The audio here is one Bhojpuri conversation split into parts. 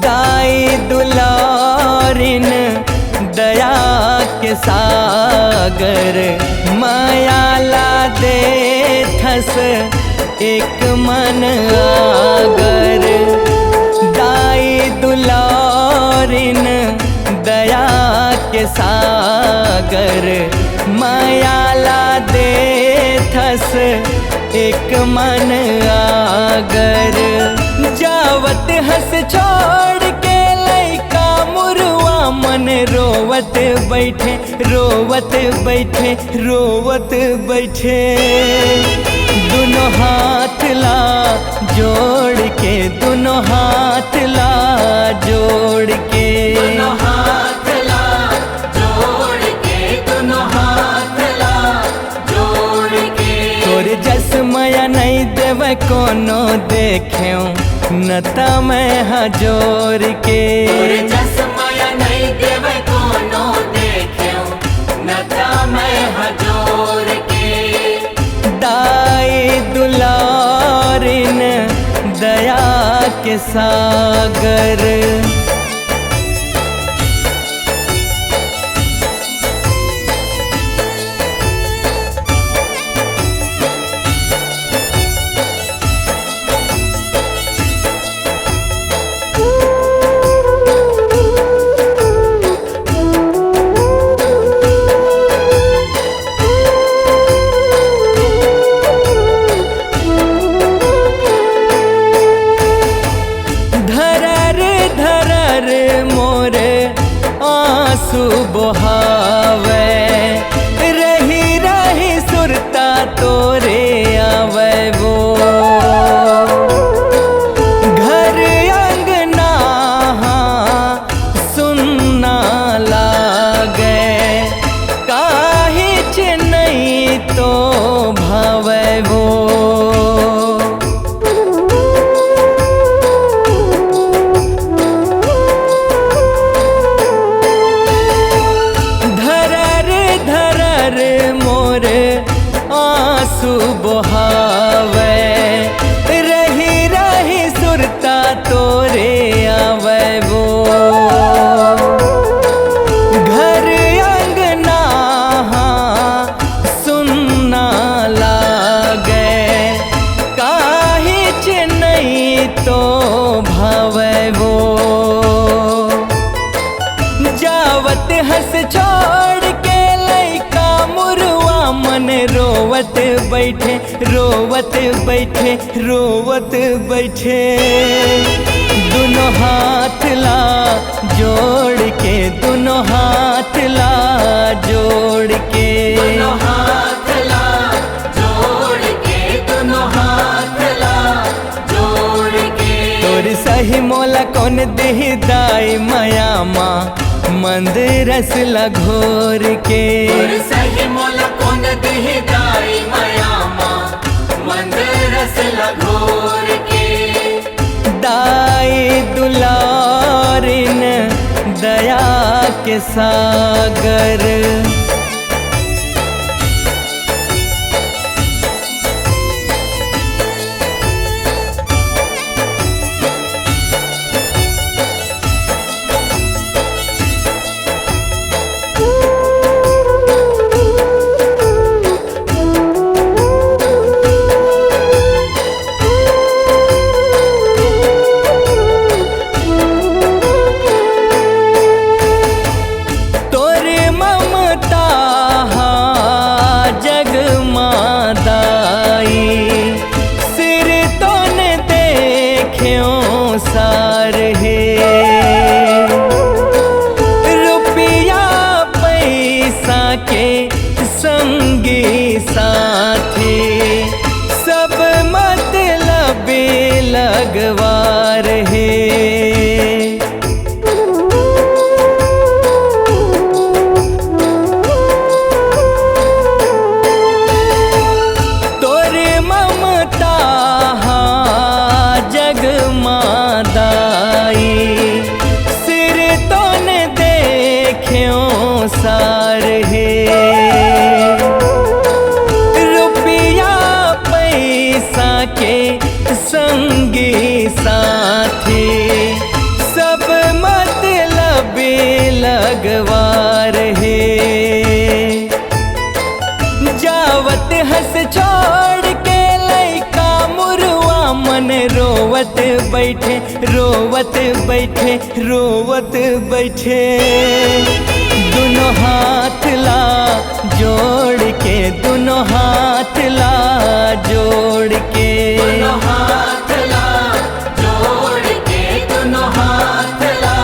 दाई दुलारिन दया के सागर, मायाला दे थस एक मन आगर। दाई दुलारिन दया के सागर, मायाला दे थस एक मन आगर। जावत हंस छोड़ के लइका मुरुआ मन रोवत बैठे, रोवत बैठे, रोवत बैठे। दोनों हाथ ला जोड़ के, दोनों हाथ ला जोड़ के, दोनों हाथ ला जोड़ के, दोनों हाथ ला जोड़ के। तोर जसमया नहीं देव कोनो देख्यो नता मैं हजोर के। तोरे जसमया नहीं देव कोनो देख्यो नता मैं हजोर के। दाई दुलारिन दया के सागर, आंसू बहावे रही रही सुरता तोरे आवे वो। घर अंगना सुनना लागे, काहिच नहीं तो भावे वो। आंसू बहावे रही रही सुरता तोरे आवे वो। घर अंगना सुनना लागे, काहिच नहीं तो भावे वो। जावत हंस छोड़ के लइका मुरुआ मन रोवत बैठे, रोवत बैठे, रोवत बैठे। दोनों हाथ ला जोड़ के, दोनों हाथ ला जोड़ के, दोनों हाथ ला जोड़ के, दोनों हाथ ला जोड़ के। तोर सही मोला कौन देहि दाई माया माँ मंदिरस लगोर के। तोर सही मोला कौन देहि दाई माया माँ मंदिरस लगोर के। दाई दुलारिन दया के सागर, लगवार है। तोरे ममता जग मादाई, सिर तो न देख्यो सार है। रुपया पैसा के संगी साथी, सब मतलब लगवार है। जावत हंस छोड़ के लइका मुरुआ मन रोवत बैठे, रोवत बैठे, रोवत बैठे। दोनों हाथ ला जोड़ के, दोनों हाथ ला जोड़ के, दोनों हाथ ला जोड़ के, दोनों हाथ ला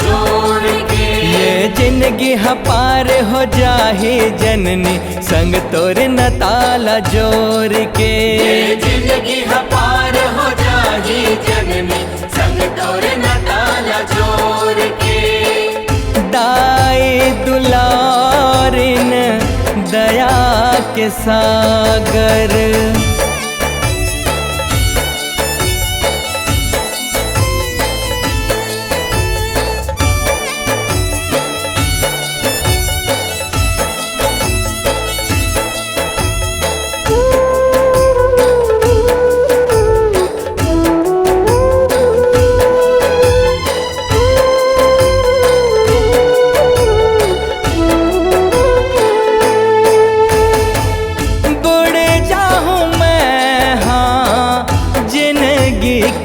जोड़ के। ये जिंदगी पार हो जाहे जननी, संग तोर न ताला जोर के। ये जिंदगी पार हो जाही जननी, संग तोर न ताला जोड़ के। दाई दुलारिन दया के सागर,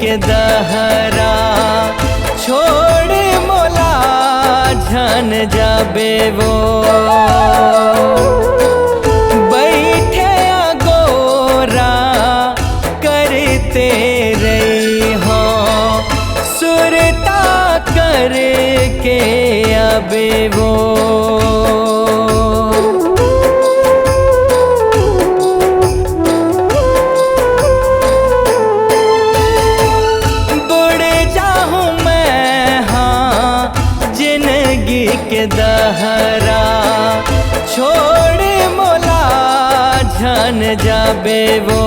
के दहरा छोड़ मोला झन जाबे वो। बैठे गोरा करते रही हो, सुरता करके अबे वो। के दहरा छोड़ मोला झन जाबे वो।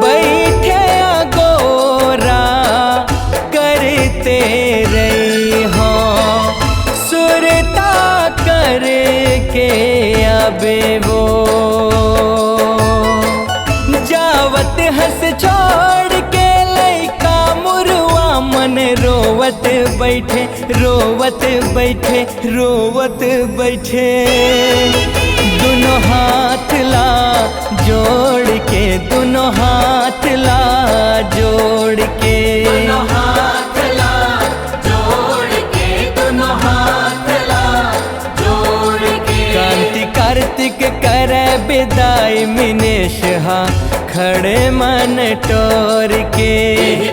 बैठे गोरा करते रही हो, सुरता करके अबे वो। जावत हंस छोड़ के लइका मुरुआ मन रोवत बैठे, रोवत बैठे, रोवत बैठे। दोनों हाथ ला जोड़ के, दोनों हाथ ला जोड़ के, दोनों हाथ ला जोड़ के, दोनों हाथ ला जोड़ के। कांति कार्तिक करे विदाई मिनेश हा खड़े मन टोर के।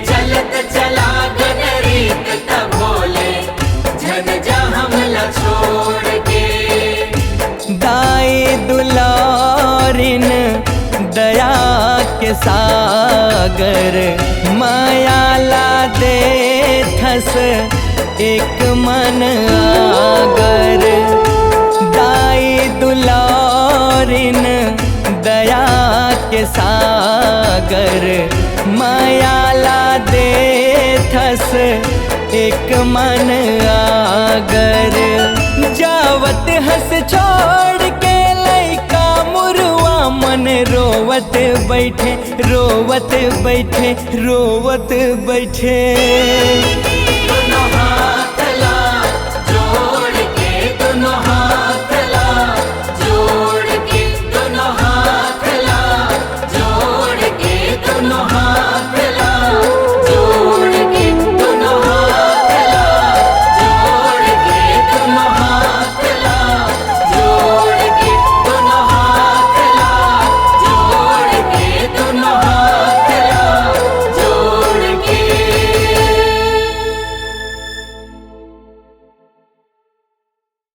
चलत चला गनरीत तब भोले झन जा हमला छोड़ के। दाई दुलारिन दया के सागर, माया ला दे थस एक मन आगर। दाई दुलारिन दया के सागर, माया ला दे थस एक मन आगर। जावत हंस छोड़ के लइका मुरुआ मन रोवत बैठे, रोवत बैठे, रोवत बैठे।